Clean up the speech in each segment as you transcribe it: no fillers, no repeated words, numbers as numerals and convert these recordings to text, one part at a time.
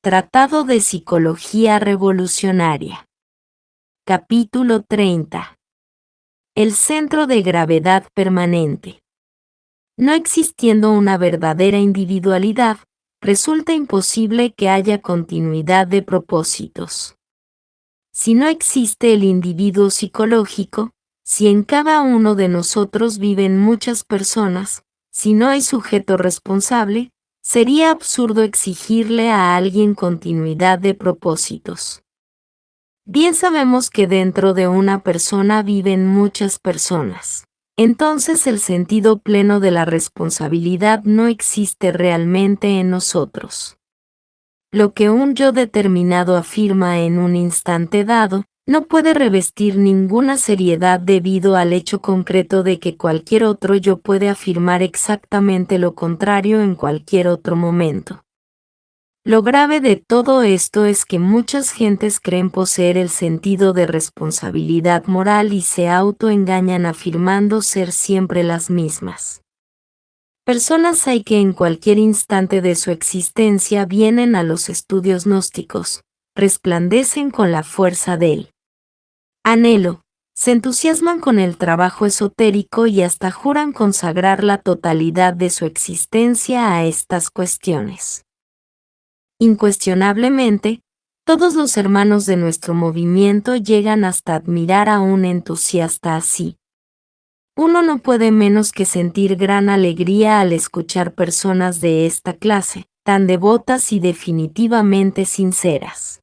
Tratado de Psicología Revolucionaria. Capítulo 30. El centro de gravedad permanente. No existiendo una verdadera individualidad, resulta imposible que haya continuidad de propósitos. Si no existe el individuo psicológico, si en cada uno de nosotros viven muchas personas, si no hay sujeto responsable, sería absurdo exigirle a alguien continuidad de propósitos. Bien sabemos que dentro de una persona viven muchas personas. Entonces el sentido pleno de la responsabilidad no existe realmente en nosotros. Lo que un yo determinado afirma en un instante dado, no puede revestir ninguna seriedad debido al hecho concreto de que cualquier otro yo puede afirmar exactamente lo contrario en cualquier otro momento. Lo grave de todo esto es que muchas gentes creen poseer el sentido de responsabilidad moral y se autoengañan afirmando ser siempre las mismas. Personas hay que en cualquier instante de su existencia vienen a los estudios gnósticos, resplandecen con la fuerza del anhelo, se entusiasman con el trabajo esotérico y hasta juran consagrar la totalidad de su existencia a estas cuestiones. Incuestionablemente, todos los hermanos de nuestro movimiento llegan hasta admirar a un entusiasta así. Uno no puede menos que sentir gran alegría al escuchar personas de esta clase, tan devotas y definitivamente sinceras.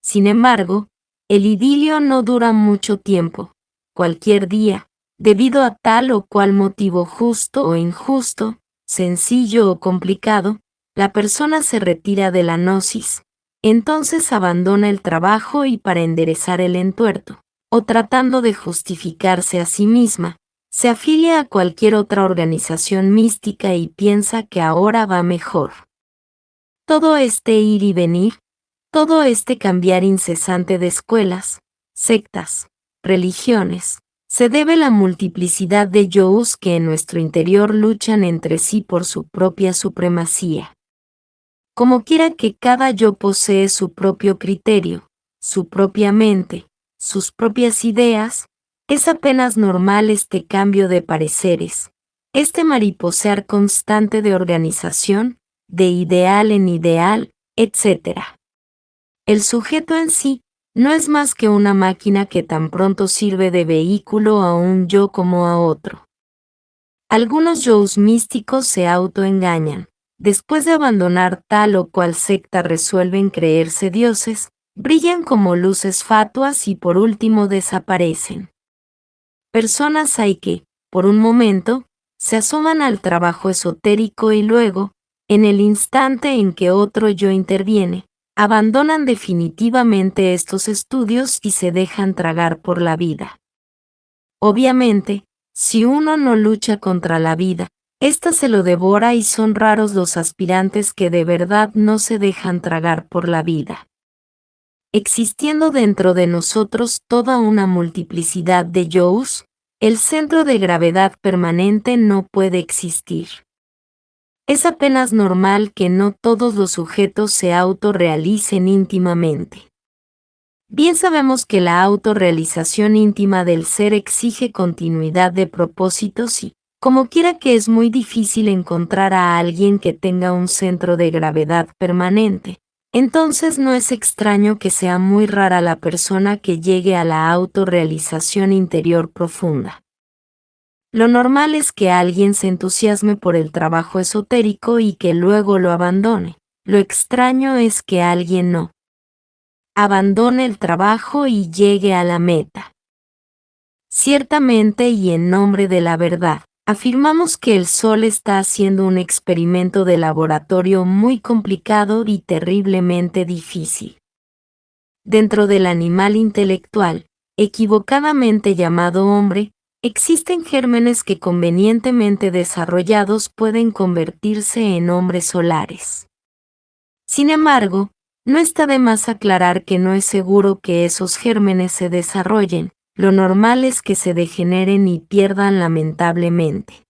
Sin embargo, el idilio no dura mucho tiempo. Cualquier día, debido a tal o cual motivo justo o injusto, sencillo o complicado, la persona se retira de la gnosis, entonces abandona el trabajo y para enderezar el entuerto, o tratando de justificarse a sí misma, se afilia a cualquier otra organización mística y piensa que ahora va mejor. Todo este ir y venir, todo este cambiar incesante de escuelas, sectas, religiones, se debe a la multiplicidad de yos que en nuestro interior luchan entre sí por su propia supremacía. Como quiera que cada yo posee su propio criterio, su propia mente, sus propias ideas, es apenas normal este cambio de pareceres, este mariposear constante de organización, de ideal en ideal, etc. El sujeto en sí no es más que una máquina que tan pronto sirve de vehículo a un yo como a otro. Algunos yos místicos se autoengañan. Después de abandonar tal o cual secta resuelven creerse dioses, brillan como luces fatuas y por último desaparecen. Personas hay que, por un momento, se asoman al trabajo esotérico y luego, en el instante en que otro yo interviene, abandonan definitivamente estos estudios y se dejan tragar por la vida. Obviamente, si uno no lucha contra la vida, ésta se lo devora y son raros los aspirantes que de verdad no se dejan tragar por la vida. Existiendo dentro de nosotros toda una multiplicidad de yos, el centro de gravedad permanente no puede existir. Es apenas normal que no todos los sujetos se autorrealicen íntimamente. Bien sabemos que la autorrealización íntima del ser exige continuidad de propósitos y, como quiera que es muy difícil encontrar a alguien que tenga un centro de gravedad permanente, entonces no es extraño que sea muy rara la persona que llegue a la autorrealización interior profunda. Lo normal es que alguien se entusiasme por el trabajo esotérico y que luego lo abandone. Lo extraño es que alguien no abandone el trabajo y llegue a la meta. Ciertamente y en nombre de la verdad, afirmamos que el Sol está haciendo un experimento de laboratorio muy complicado y terriblemente difícil. Dentro del animal intelectual, equivocadamente llamado hombre, existen gérmenes que convenientemente desarrollados pueden convertirse en hombres solares. Sin embargo, no está de más aclarar que no es seguro que esos gérmenes se desarrollen, lo normal es que se degeneren y pierdan lamentablemente.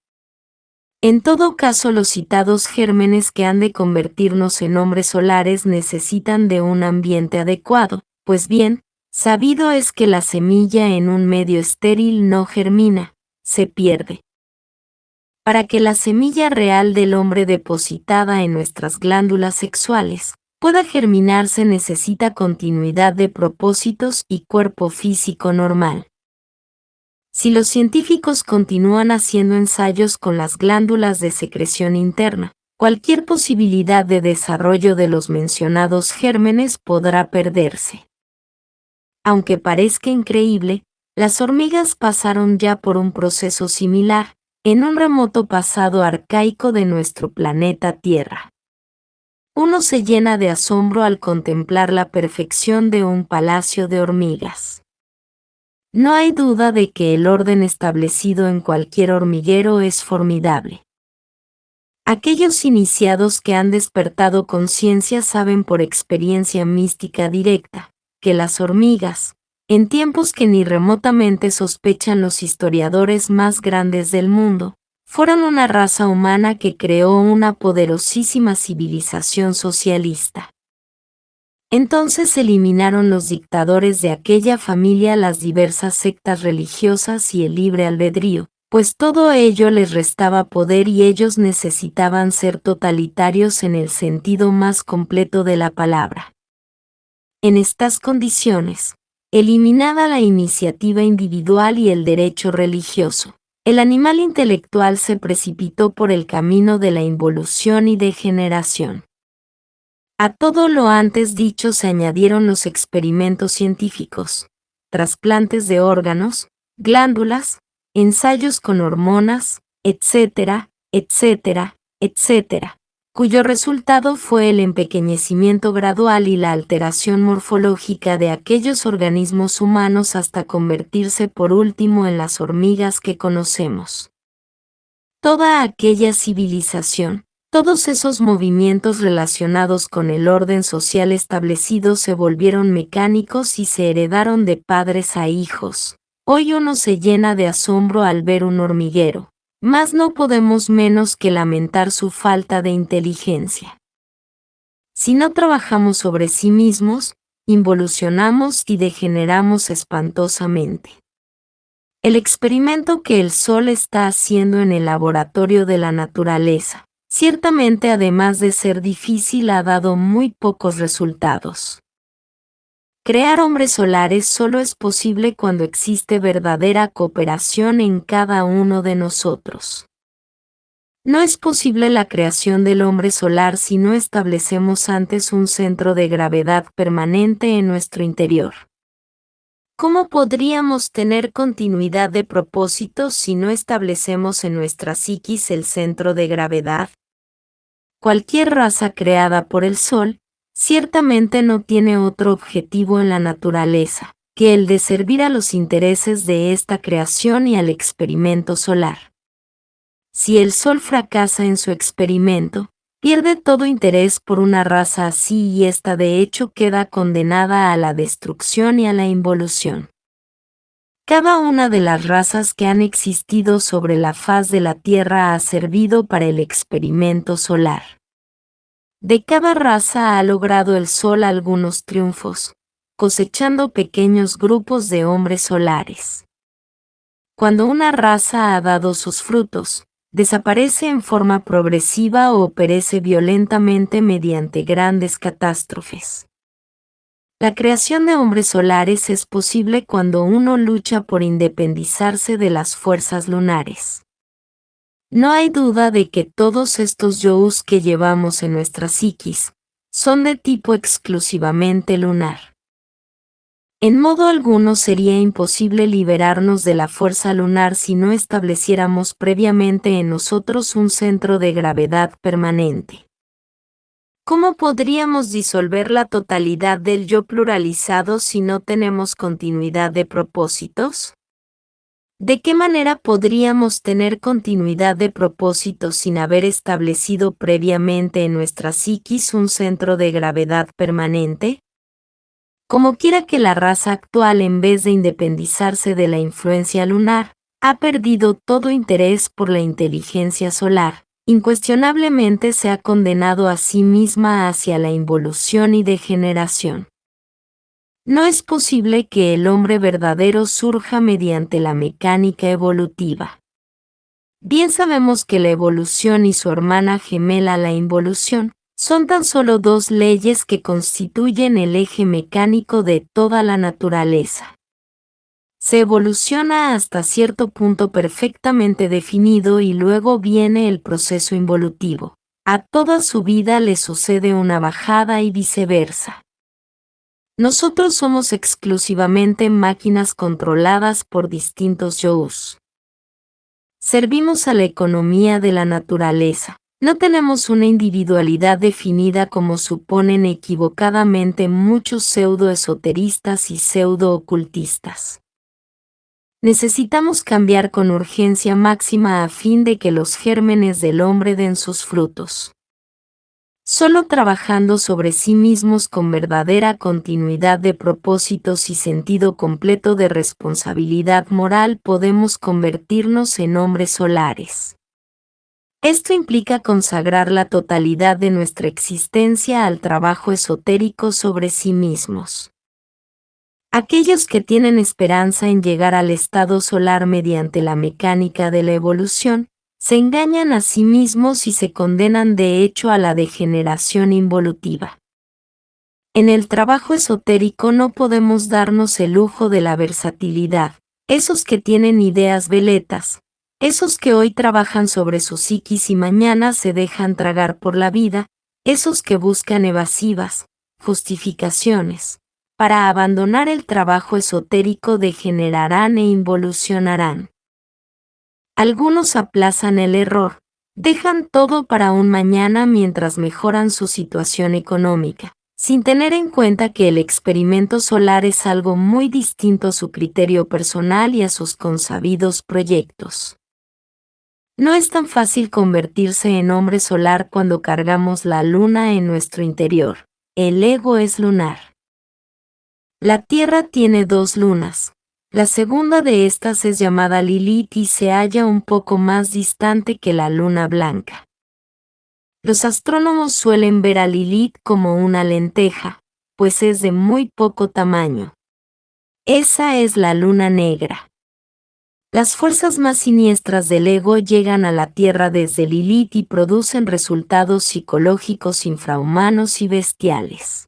En todo caso, los citados gérmenes que han de convertirnos en hombres solares necesitan de un ambiente adecuado, pues bien, sabido es que la semilla en un medio estéril no germina, se pierde. Para que la semilla real del hombre depositada en nuestras glándulas sexuales pueda germinar se necesita continuidad de propósitos y cuerpo físico normal. Si los científicos continúan haciendo ensayos con las glándulas de secreción interna, cualquier posibilidad de desarrollo de los mencionados gérmenes podrá perderse. Aunque parezca increíble, las hormigas pasaron ya por un proceso similar, en un remoto pasado arcaico de nuestro planeta Tierra. Uno se llena de asombro al contemplar la perfección de un palacio de hormigas. No hay duda de que el orden establecido en cualquier hormiguero es formidable. Aquellos iniciados que han despertado conciencia saben por experiencia mística directa que las hormigas, en tiempos que ni remotamente sospechan los historiadores más grandes del mundo, fueron una raza humana que creó una poderosísima civilización socialista. Entonces eliminaron los dictadores de aquella familia, las diversas sectas religiosas y el libre albedrío, pues todo ello les restaba poder y ellos necesitaban ser totalitarios en el sentido más completo de la palabra. En estas condiciones, eliminada la iniciativa individual y el derecho religioso, el animal intelectual se precipitó por el camino de la involución y degeneración. A todo lo antes dicho se añadieron los experimentos científicos, trasplantes de órganos, glándulas, ensayos con hormonas, etcétera, etcétera, etcétera, cuyo resultado fue el empequeñecimiento gradual y la alteración morfológica de aquellos organismos humanos hasta convertirse por último en las hormigas que conocemos. Toda aquella civilización, todos esos movimientos relacionados con el orden social establecido se volvieron mecánicos y se heredaron de padres a hijos. Hoy uno se llena de asombro al ver un hormiguero, mas no podemos menos que lamentar su falta de inteligencia. Si no trabajamos sobre sí mismos, involucionamos y degeneramos espantosamente. El experimento que el Sol está haciendo en el laboratorio de la naturaleza, ciertamente además de ser difícil, ha dado muy pocos resultados. Crear hombres solares solo es posible cuando existe verdadera cooperación en cada uno de nosotros. No es posible la creación del hombre solar si no establecemos antes un centro de gravedad permanente en nuestro interior. ¿Cómo podríamos tener continuidad de propósitos si no establecemos en nuestra psiquis el centro de gravedad? Cualquier raza creada por el Sol, ciertamente no tiene otro objetivo en la naturaleza que el de servir a los intereses de esta creación y al experimento solar. Si el Sol fracasa en su experimento, pierde todo interés por una raza así y ésta de hecho queda condenada a la destrucción y a la involución. Cada una de las razas que han existido sobre la faz de la Tierra ha servido para el experimento solar. De cada raza ha logrado el Sol algunos triunfos, cosechando pequeños grupos de hombres solares. Cuando una raza ha dado sus frutos, desaparece en forma progresiva o perece violentamente mediante grandes catástrofes. La creación de hombres solares es posible cuando uno lucha por independizarse de las fuerzas lunares. No hay duda de que todos estos yous que llevamos en nuestra psiquis son de tipo exclusivamente lunar. En modo alguno sería imposible liberarnos de la fuerza lunar si no estableciéramos previamente en nosotros un centro de gravedad permanente. ¿Cómo podríamos disolver la totalidad del yo pluralizado si no tenemos continuidad de propósitos? ¿De qué manera podríamos tener continuidad de propósitos sin haber establecido previamente en nuestra psiquis un centro de gravedad permanente? Como quiera que la raza actual, en vez de independizarse de la influencia lunar, ha perdido todo interés por la inteligencia solar. Incuestionablemente se ha condenado a sí misma hacia la involución y degeneración. No es posible que el hombre verdadero surja mediante la mecánica evolutiva. Bien sabemos que la evolución y su hermana gemela la involución son tan solo dos leyes que constituyen el eje mecánico de toda la naturaleza. Se evoluciona hasta cierto punto perfectamente definido y luego viene el proceso involutivo. A toda su vida le sucede una bajada y viceversa. Nosotros somos exclusivamente máquinas controladas por distintos yous. Servimos a la economía de la naturaleza. No tenemos una individualidad definida como suponen equivocadamente muchos pseudo-esoteristas y pseudo-ocultistas. Necesitamos cambiar con urgencia máxima a fin de que los gérmenes del hombre den sus frutos. Solo trabajando sobre sí mismos con verdadera continuidad de propósitos y sentido completo de responsabilidad moral podemos convertirnos en hombres solares. Esto implica consagrar la totalidad de nuestra existencia al trabajo esotérico sobre sí mismos. Aquellos que tienen esperanza en llegar al estado solar mediante la mecánica de la evolución, se engañan a sí mismos y se condenan de hecho a la degeneración involutiva. En el trabajo esotérico no podemos darnos el lujo de la versatilidad. Esos que tienen ideas veletas, esos que hoy trabajan sobre su psiquis y mañana se dejan tragar por la vida, esos que buscan evasivas, justificaciones, para abandonar el trabajo esotérico degenerarán e involucionarán. Algunos aplazan el error, dejan todo para un mañana mientras mejoran su situación económica, sin tener en cuenta que el experimento solar es algo muy distinto a su criterio personal y a sus consabidos proyectos. No es tan fácil convertirse en hombre solar cuando cargamos la luna en nuestro interior. El ego es lunar. La Tierra tiene dos lunas. La segunda de estas es llamada Lilith y se halla un poco más distante que la luna blanca. Los astrónomos suelen ver a Lilith como una lenteja, pues es de muy poco tamaño. Esa es la luna negra. Las fuerzas más siniestras del ego llegan a la Tierra desde Lilith y producen resultados psicológicos infrahumanos y bestiales.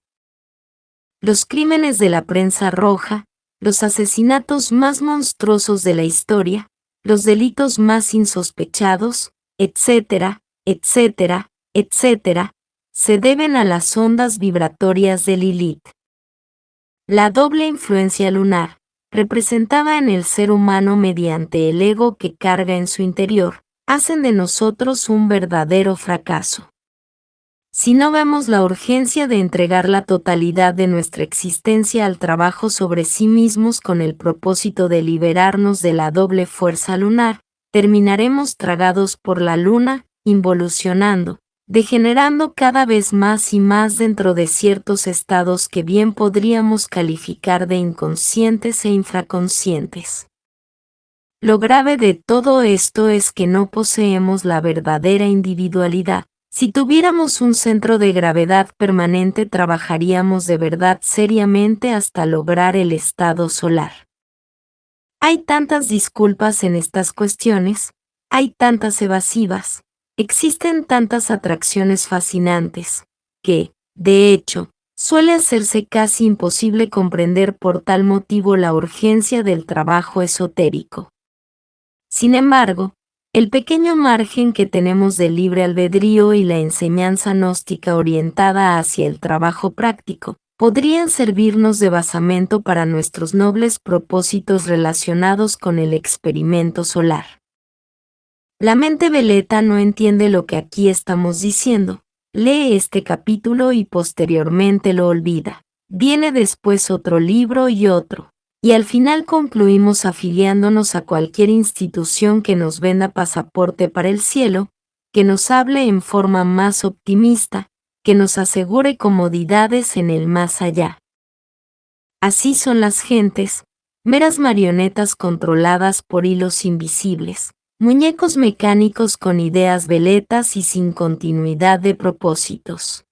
Los crímenes de la prensa roja, los asesinatos más monstruosos de la historia, los delitos más insospechados, etcétera, etcétera, etcétera, se deben a las ondas vibratorias de Lilith. La doble influencia lunar, representada en el ser humano mediante el ego que carga en su interior, hacen de nosotros un verdadero fracaso. Si no vemos la urgencia de entregar la totalidad de nuestra existencia al trabajo sobre sí mismos con el propósito de liberarnos de la doble fuerza lunar, terminaremos tragados por la luna, involucionando, degenerando cada vez más y más dentro de ciertos estados que bien podríamos calificar de inconscientes e infraconscientes. Lo grave de todo esto es que no poseemos la verdadera individualidad. Si tuviéramos un centro de gravedad permanente trabajaríamos de verdad seriamente hasta lograr el estado solar. Hay tantas disculpas en estas cuestiones, hay tantas evasivas, existen tantas atracciones fascinantes, que, de hecho, suele hacerse casi imposible comprender por tal motivo la urgencia del trabajo esotérico. Sin embargo, el pequeño margen que tenemos de libre albedrío y la enseñanza gnóstica orientada hacia el trabajo práctico, podrían servirnos de basamento para nuestros nobles propósitos relacionados con el experimento solar. La mente veleta no entiende lo que aquí estamos diciendo, lee este capítulo y posteriormente lo olvida. Viene después otro libro y otro. Y al final concluimos afiliándonos a cualquier institución que nos venda pasaporte para el cielo, que nos hable en forma más optimista, que nos asegure comodidades en el más allá. Así son las gentes, meras marionetas controladas por hilos invisibles, muñecos mecánicos con ideas veletas y sin continuidad de propósitos.